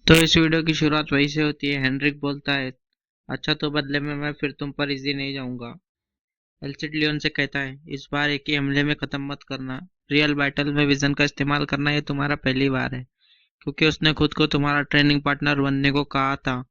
तो इस वीडियो की शुरुआत वहीं से होती है। हेनरिक बोलता है, अच्छा तो बदले में मैं फिर तुम पर इजी नहीं जाऊंगा। एल्सिड लियोन से कहता है, इस बार एक ही हमले में खत्म मत करना। रियल बैटल में विजन का इस्तेमाल करना ये तुम्हारा पहली बार है, क्योंकि उसने खुद को तुम्हारा ट्रेनिंग पार्टनर बनने को कहा था।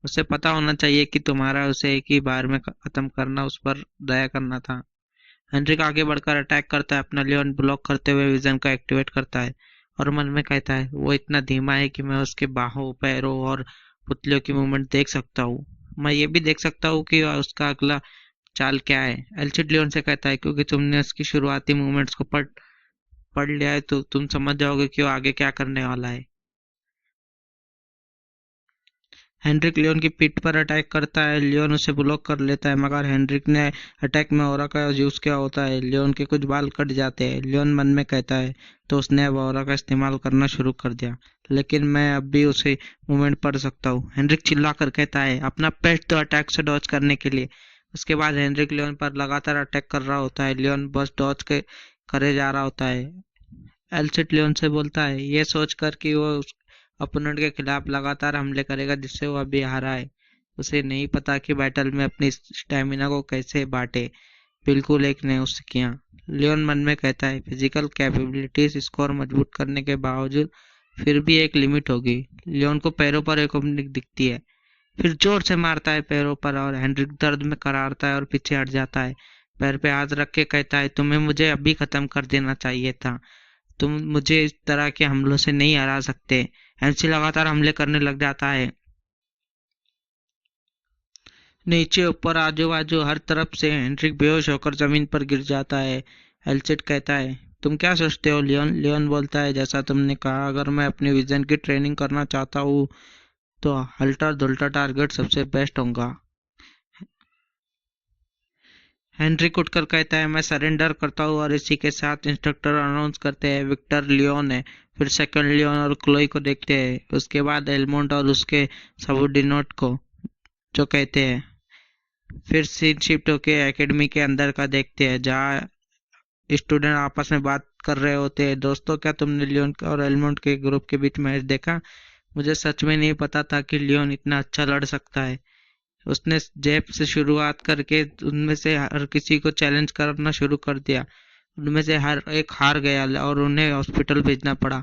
उसे पता होना चाहिए कि तुम्हारा उसे एक ही बार में खत्म करना उस पर दया करना था। हेनरिक आगे बढ़कर अटैक करता है, अपना लियोन ब्लॉक करते हुए विजन को एक्टिवेट करता है और मन में कहता है, वो इतना धीमा है कि मैं उसके बाहों, पैरों और पुतलियों की मूवमेंट देख सकता हूँ। मैं ये भी देख सकता हूँ कि उसका अगला चाल क्या है। एल्चिड लियोन से कहता है, क्योंकि तुमने उसकी शुरुआती मूवमेंट्स को पढ़ पढ़ लिया है तो तुम समझ जाओगे कि वो आगे क्या करने वाला है। हेनरिक लियोन की पीठ पर अटैक करता है। लियोन उसे ब्लॉक कर लेता है, मगर हेनरिक ने अटैक में ऑरा का यूज किया होता है। लियोन के कुछ बाल कट जाते हैं। लियोन मन में कहता है, तो उसने अब ऑरा का इस्तेमाल करना शुरू कर दिया, लेकिन मैं अब भी उसे मूवमेंट पढ़ सकता हूँ। हेनरिक चिल्ला कर कहता है, अपना पेट तो अटैक से डॉज करने के लिए। उसके बाद हेनरिक लियोन पर लगातार अटैक कर रहा होता है। लियोन बस डॉज के करे जा रहा होता है। एल्सिट लियोन से बोलता है, ये सोचकर कि वो अपोनेंट के खिलाफ लगातार हमले करेगा जिससे वो अभी हारा है। उसे नहीं पता कि बैटल में अपनी स्टैमिना को कैसे बांटे। बिल्कुल एक ने उससे किया। लियोन मन में कहता है, फिजिकल कैपेबिलिटीज स्कोर मजबूत करने के बावजूद फिर भी एक लिमिट होगी। लियोन को पैरों पर एक ओपनिंग दिखती है, फिर जोर से मारता है पैरों पर और हेनरिक दर्द में करारता है और पीछे हट जाता है। पैर पे हाथ रख के कहता है, तुम्हें मुझे अभी खत्म कर देना चाहिए था। तुम मुझे इस तरह के हमलों से नहीं हरा सकते। एनसी लगातार हमले करने लग जाता है, नीचे ऊपर आजू बाजू हर तरफ से। हेनरिक बेहोश होकर जमीन पर गिर जाता है। एल्सिट कहता है, तुम क्या सोचते हो लियोन? लियोन बोलता है, जैसा तुमने कहा, अगर मैं अपनी विजन की ट्रेनिंग करना चाहता हूँ तो हल्टर धुल्टर टारगेट सबसे बेस्ट होगा। हेनरिक उठकर कहता है, मैं सरेंडर करता हूँ, और इसी के साथ इंस्ट्रक्टर अनाउंस करते हैं, विक्टर लियोन है। फिर सेकंड लियोन और क्लोई को देखते हैं, उसके बाद एलमोंट और उसके सबोर्डिनेट को, जो कहते हैं। फिर सीन शिफ्ट होके एकेडमी के अंदर का देखते हैं, जहाँ स्टूडेंट आपस में बात कर रहे होते हैं। दोस्तों, क्या तुमने लियोन और एलमोंट के ग्रुप के बीच मैच देखा? मुझे सच में नहीं पता था कि लियोन इतना अच्छा लड़ सकता है। उसने जेब से शुरुआत करके उनमें से हर किसी को चैलेंज करना शुरू कर दिया। उनमें से हर एक हार गया और उन्हें हॉस्पिटल भेजना पड़ा।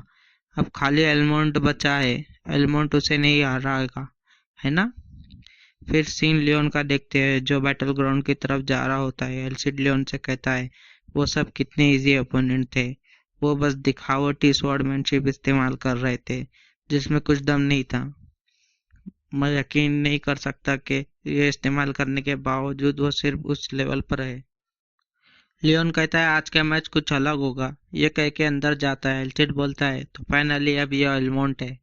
अब खाली एलमोंट बचा है। एलमोंट उसे नहीं हराएगा, है ना? फिर सीन लियोन का देखते हैं, जो बैटल ग्राउंड की तरफ जा रहा होता है। एल्सिड लियोन से कहता है, वो सब कितने इजी ओपोनेंट थे। वो बस दिखावटी स्वॉर्डमैनशिप इस्तेमाल कर रहे थे, जिसमें कुछ दम नहीं था। मैं यकीन नहीं कर सकता कि ये इस्तेमाल करने के बावजूद वो सिर्फ उस लेवल पर है। लियोन कहता है, आज का मैच कुछ अलग होगा। ये कह के अंदर जाता है। एल्सिड बोलता है, तो फाइनली अब ये एलमोंट है।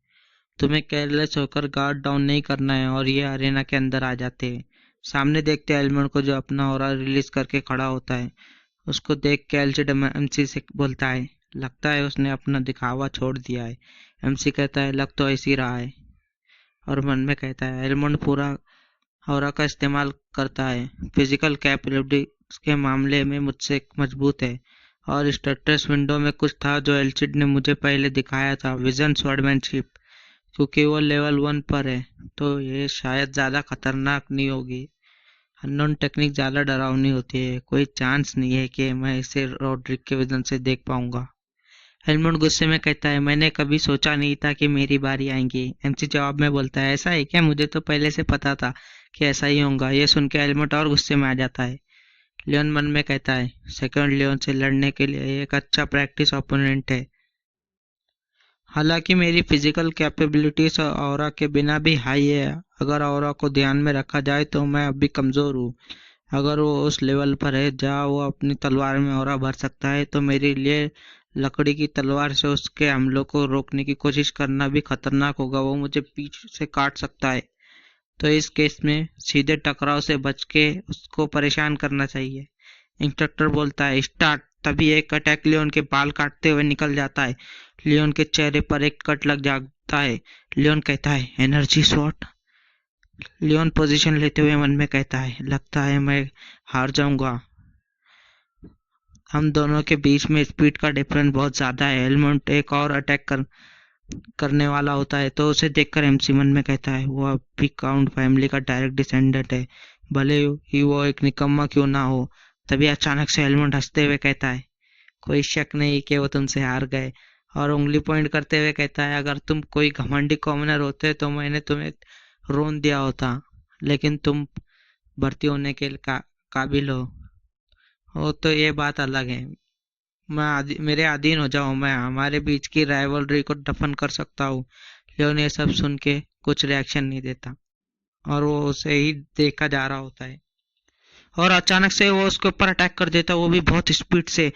तुम्हें केयरलेस होकर गार्ड डाउन नहीं करना है, और ये अरेना के अंदर आ जाते हैं। सामने देखते हैं एलमोंट को, जो अपना ऑरा रिलीज करके खड़ा होता है। उसको देख के एल्सिड एमसी से बोलता है, लगता है उसने अपना दिखावा छोड़ दिया है। एमसी कहता है, लग तो ऐसी रहा है। और मन में कहता है, एलमोंट पूरा ऑरा का इस्तेमाल करता है। फिजिकल कैपेबिलिटी के मामले में मुझसे मजबूत है, और स्टेटस विंडो में कुछ था जो एल्सिड ने मुझे पहले दिखाया था, विजन स्वॉर्डमैनशिप। क्योंकि वो लेवल 1 पर है, तो ये शायद ज़्यादा खतरनाक नहीं होगी। अननोन टेक्निक ज़्यादा डरावनी होती है। कोई चांस नहीं है कि मैं इसे रॉड्रिक के विजन से देख पाऊंगा। हेलमुट गुस्से में कहता है, मैंने कभी सोचा नहीं था कि मेरी बारी आएगी। एमसी जवाब में बोलता है, ऐसा है क्या? मुझे तो पहले से पता था कि ऐसा ही होगा। ये सुन के हेलमुट और गुस्से में आ जाता है। लियोन मन में कहता है, सेकंड लियोन से लड़ने के लिए एक अच्छा प्रैक्टिस ओपोनेंट है। हालांकि मेरी फिजिकल कैपेबिलिटीज ऑरा के बिना भी हाई है। अगर ऑरा को ध्यान में रखा जाए तो मैं अभी कमज़ोर हूँ। अगर वो उस लेवल पर है जहाँ वो अपनी तलवार में ऑरा भर सकता है, तो मेरे लिए लकड़ी की तलवार से उसके हमलों को रोकने की कोशिश करना भी खतरनाक होगा। वो मुझे पीछे से काट सकता है। तो इस केस में सीधे टकराव से बच के उसको परेशान करना चाहिए। इंस्ट्रक्टर बोलता है, स्टार्ट। तभी एक अटैक लियोन के बाल काटते हुए निकल जाता है। लियोन के चेहरे पर एक कट लग जाता है। लियोन कहता है, एनर्जी शॉट। लियोन पोजीशन लेते हुए मन में कहता है, लगता है मैं हार जाऊंगा। हम दोनों के बीच में स्पीड का डिफरेंस बहुत ज्यादा है। एलमोंट एक और अटैक करने वाला होता है। तो उसे देखकर एमसी मन में कहता है वो अभी काउंट फैमिली का डायरेक्ट डिसेंडेंट है, भले ही वो एक निकम्मा क्यों ना हो। तभी अचानक से एलमंड हंसते हुए कहता है कोई शक नहीं कि वो तुमसे हार गए, और उंगली पॉइंट करते हुए कहता है अगर तुम कोई घमंडी कॉमनर होते तो मैंने तुम्हें रोन दिया होता, लेकिन तुम भर्ती होने के काबिल हो तो ये बात अलग है। मेरे अधीन हो जाओ, मैं हमारे बीच की राइवलरी को दफन कर सकता हूँ। लियोन ये सब सुन के कुछ रिएक्शन नहीं देता और वो उसे ही देखा जा रहा होता है, और अचानक से वो उसके ऊपर अटैक कर देता है, वो भी बहुत स्पीड से।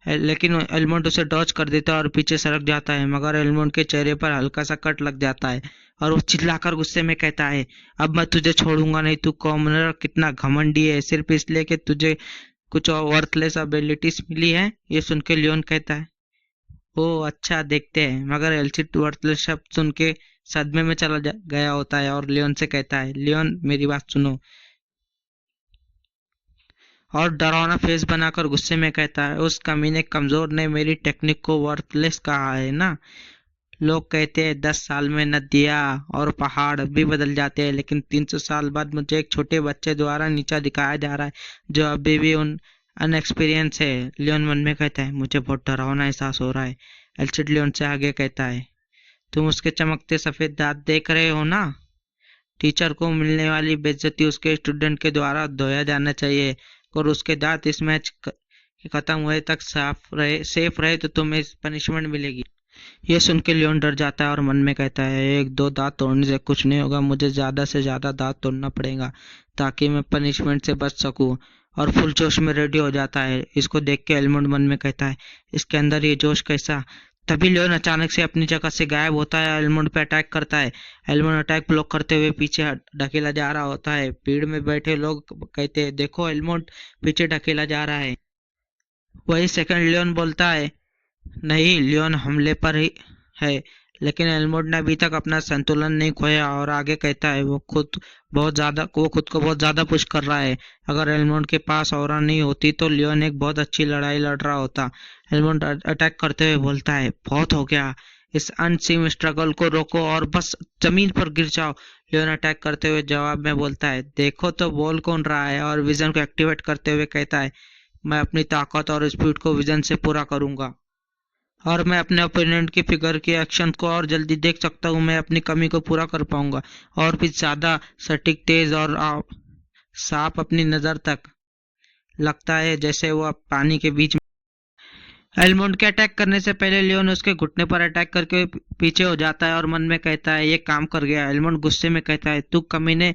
लेकिन एलमंड उसे डॉज कर देता है और पीछे सरक जाता है, मगर एलमंड के चेहरे पर हल्का सा कट लग जाता है और वो चिल्लाकर गुस्से में कहता है अब मैं तुझे छोड़ूंगा नहीं, तू कॉमनर कितना घमंडी है सिर्फ इसलिए कि तुझे कुछ वर्थलेस एबिलिटीज मिली है। ये सुन के लियोन कहता है ओ अच्छा देखते हैं, मगर एलसिड वर्थलेस शब्द सुन के सदमे में गया होता है और लियोन से कहता है लियोन मेरी बात सुनो, और डरावना फेस बनाकर गुस्से में कहता है उस कमीने कमजोर ने मेरी टेक्निक को वर्थलेस कहा है ना। लोग कहते हैं 10 साल में नदियाँ और पहाड़ भी बदल जाते हैं, लेकिन 300 साल बाद मुझे एक छोटे बच्चे द्वारा नीचा दिखाया जा रहा है जो अभी भी उन अनएक्सपीरियंस है। लियोन मन में कहता है मुझे बहुत डरावना एहसास हो रहा है। एल्चिड लियोन से आगे कहता है तुम उसके चमकते सफेद दांत देख रहे हो ना। टीचर को मिलने वाली बेइज्जती उसके स्टूडेंट के द्वारा धोया जाना चाहिए, और उसके दांत इस मैच खत्म हुए तक साफ रहे सेफ रहे तो तुम्हें पनिशमेंट मिलेगी। ये सुन के लियोन डर जाता है और मन में कहता है एक दो दांत तोड़ने से कुछ नहीं होगा, मुझे ज्यादा से ज्यादा दांत तोड़ना पड़ेगा ताकि मैं पनिशमेंट से बच सकूं। और फुल जोश में रेडी हो जाता है। इसको देख के एलमंड मन में कहता है इसके अंदर ये जोश कैसा। तभी लियोन अचानक से अपनी जगह से गायब होता है, एलमंड पे अटैक करता है। एलमंड अटैक ब्लॉक करते हुए पीछे ढकेला जा रहा होता है। भीड़ में बैठे लोग कहते हैं देखो एलमंड पीछे ढकेला जा रहा है। वही सेकंड लियोन बोलता है नहीं, लियोन हमले पर ही है। लेकिन एल्मोंड ने अभी तक अपना संतुलन नहीं खोया और आगे कहता है वो खुद को बहुत ज्यादा पुश कर रहा है। अगर एल्मोंड के पास ऑरा नहीं होती तो लियोन एक बहुत अच्छी लड़ाई लड़ रहा होता। एल्मोंड अटैक करते हुए बोलता है बहुत हो गया, इस अनसीम स्ट्रगल को रोको और बस जमीन पर गिर जाओ। लियोन अटैक करते हुए जवाब में बोलता है देखो तो बोल कौन रहा है, और विजन को एक्टिवेट करते हुए कहता है मैं अपनी ताकत और स्पीड को विजन से पूरा करूंगा, और मैं अपने ओपोनेंट की फिगर के एक्शन को और जल्दी देख सकता हूँ। मैं अपनी कमी को पूरा कर पाऊंगा और भी ज्यादा सटीक तेज और साफ अपनी नजर तक। लगता है जैसे वो अब पानी के बीच में। एलमोंड के अटैक करने से पहले लियोन उसके घुटने पर अटैक करके पीछे हो जाता है और मन में कहता है ये काम कर गया। एलमोंड गुस्से में कहता है तू कमीने,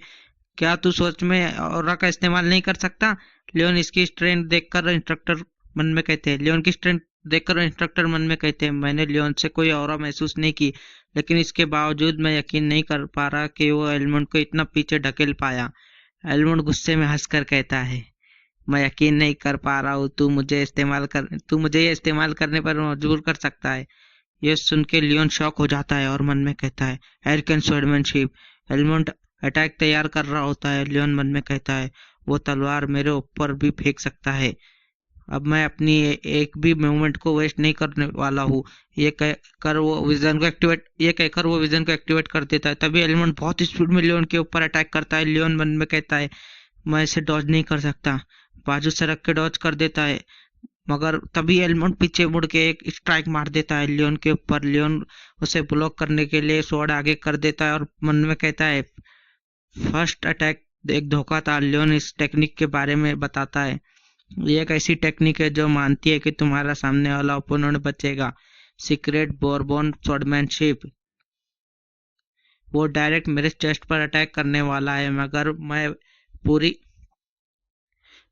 क्या तू सोच में ऑरा का इस्तेमाल नहीं कर सकता। लियोन इसकी स्ट्रेंथ देखकर इंस्ट्रक्टर मन में कहते हैं लियोन की स्ट्रेंथ देखकर इंस्ट्रक्टर मन में कहते हैं मैंने लियोन से कोई ऑरा महसूस नहीं की, लेकिन इसके बावजूद मैं यकीन नहीं कर पा रहा कि वो एलमंड को इतना पीछे ढकेल पाया। एलमंड गुस्से में हंसकर कहता है मैं यकीन नहीं कर पा रहा हूँ, तू मुझे ये इस्तेमाल करने पर मजबूर कर सकता है। ये सुन के लियोन शॉक हो जाता है और मन में कहता है एरिकन स्वॉर्डमैनशिप। एलमंड अटैक तैयार कर रहा होता है। लियोन मन में कहता है वो तलवार मेरे ऊपर भी फेंक सकता है, अब मैं अपनी एक भी मूवमेंट को वेस्ट नहीं करने वाला हूँ। ये कहकर वो विजन को एक्टिवेट कर देता है। तभी एलिमेंट बहुत स्पीड में लियोन के ऊपर अटैक करता है। लियोन मन में कहता है मैं इसे डॉज नहीं कर सकता, बाजू से रख के डॉज कर देता है, मगर तभी एलिमेंट पीछे मुड़ के एक स्ट्राइक मार देता है लियोन के ऊपर। लियोन उसे ब्लॉक करने के लिए स्वॉर्ड आगे कर देता है और मन में कहता है फर्स्ट अटैक एक धोखा था। लियोन इस टेक्निक के बारे में बताता है ये एक ऐसी टेक्निक है जो मानती है कि तुम्हारा सामने वाला ओपोनेंट बचेगा। Secret bourbon swordsmanship. वो डायरेक्ट मेरे चेस्ट पर अटैक करने वाला है, मगर मैं पूरी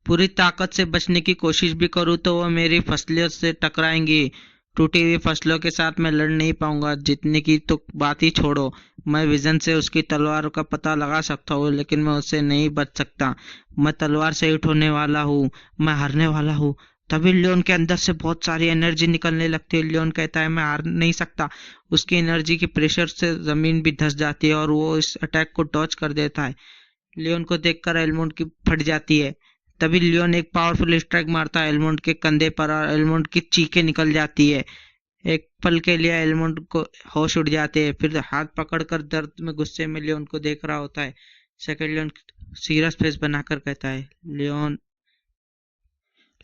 पूरी ताकत से बचने की कोशिश भी करूँ तो वो मेरी फसलियों से टकराएंगी। टूटी हुई फसलों के साथ मैं लड़ नहीं पाऊंगा, जीतने की तो बात ही छोड़ो। मैं विजन से उसकी तलवार का पता लगा सकता हूँ, लेकिन मैं उससे नहीं बच सकता। मैं तलवार से हिट होने वाला हूँ, मैं हारने वाला हूँ। तभी लियोन के अंदर से बहुत सारी एनर्जी निकलने लगती है। लियोन कहता है मैं हार नहीं सकता। उसकी एनर्जी की प्रेशर से जमीन भी धंस जाती है और वो इस अटैक को डॉज कर देता है। लियोन को देखकर एलमोंड की फट जाती है। तभी लियोन एक पावरफुल स्ट्राइक मारता है एलमोंड के कंधे पर और एलमोंड की चीखें निकल जाती है। एक पल के लिए एलमंड को होश उड़ जाते हैं, फिर हाथ पकड़कर दर्द में गुस्से में लियोन को देख रहा होता है। सेकंड लियोन सीरियस फेस बनाकर कहता है, लियोन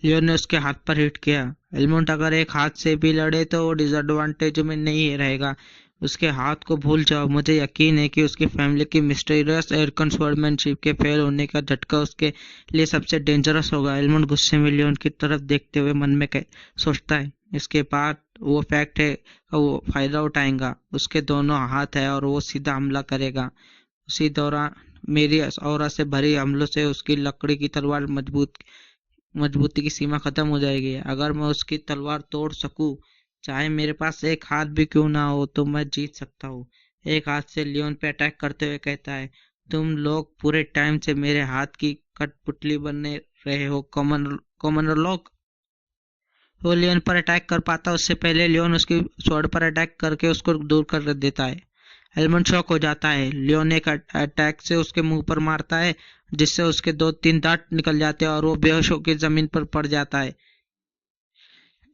ने उसके हाथ पर हिट किया। एलमंड अगर एक हाथ से भी लड़े तो वो डिसएडवांटेज में नहीं रहेगा। उसके हाथ को भूल जाओ। मुझे यकीन है कि उसकी फैमिली की मिस्टीरियस एयरकन स्वॉर्डमैनशिप के फेल होने का झटका उसके लिए सबसे डेंजरस होगा। एलमंड गुस्से में लियोन की तरफ देखते हुए मन में सोचता है, इसके बाद वो फैक्ट है कि वो फायदा उठाएगा। उसके दोनों हाथ है और वो सीधा हमला करेगा। उसी दौरान मेरी औरा से भरी हमलों से उसकी लकड़ी की तलवार मजबूती की सीमा खत्म हो जाएगी। अगर मैं उसकी तलवार तोड़ सकूं, चाहे मेरे पास एक हाथ भी क्यों ना हो, तो मैं जीत सकता हूँ। एक हाथ से लियोन पे अटैक करते हुए कहता है, तुम लोग पूरे टाइम से मेरे हाथ की कठपुतली बनने रहे हो कॉमनर लोग। वो लियोन पर अटैक कर पाता उससे पहले लियोन उसकी स्वॉर्ड पर अटैक करके उसको दूर कर देता है। एलमंड शॉक हो जाता है। लियोन एक अटैक से उसके मुंह पर मारता है, जिससे उसके 2-3 दांत निकल जाते हैं और वो बेहोश होकर जमीन पर पड़ जाता है।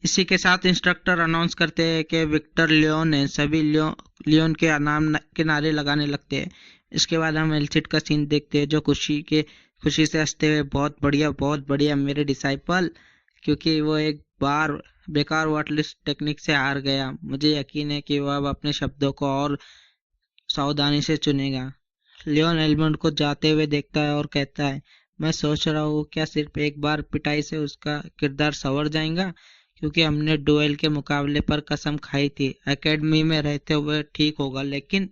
इसी के साथ इंस्ट्रक्टर अनाउंस करते हैं कि विक्टर लियोन है। सभी लियोन के नाम के नारे लगाने लगते हैं। इसके बाद हम एल्सिड का सीन देखते हैं, जो खुशी से हंसते हुए, बहुत बढ़िया मेरे डिसाइपल, क्योंकि वो एक बार बेकार वर्टलिस्ट टेक्निक से हार गया। मुझे यकीन है कि वह अब अपने शब्दों को और सावधानी से चुनेगा। लियोन एल्मंड को जाते हुए देखता है और कहता है, मैं सोच रहा हूँ क्या सिर्फ एक बार पिटाई से उसका किरदार संवर जाएगा, क्योंकि हमने डुएल के मुकाबले पर कसम खाई थी एकेडमी में रहते हुए ठीक होगा, लेकिन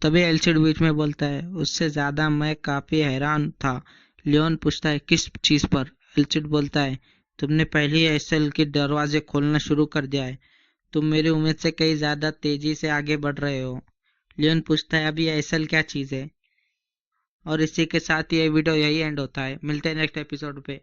तभी एल्सिड बीच में बोलता है, उससे ज्यादा मैं काफी हैरान था। लियोन पूछता है, किस चीज पर? एल्सिड बोलता है, तुमने पहले ही एसएल के दरवाजे खोलना शुरू कर दिया है। तुम मेरी उम्मीद से कहीं ज्यादा तेजी से आगे बढ़ रहे हो। लियोन पूछता है, अभी एसएल क्या चीज है? और इसी के साथ ये वीडियो यही एंड होता है। मिलते हैं नेक्स्ट एपिसोड पे।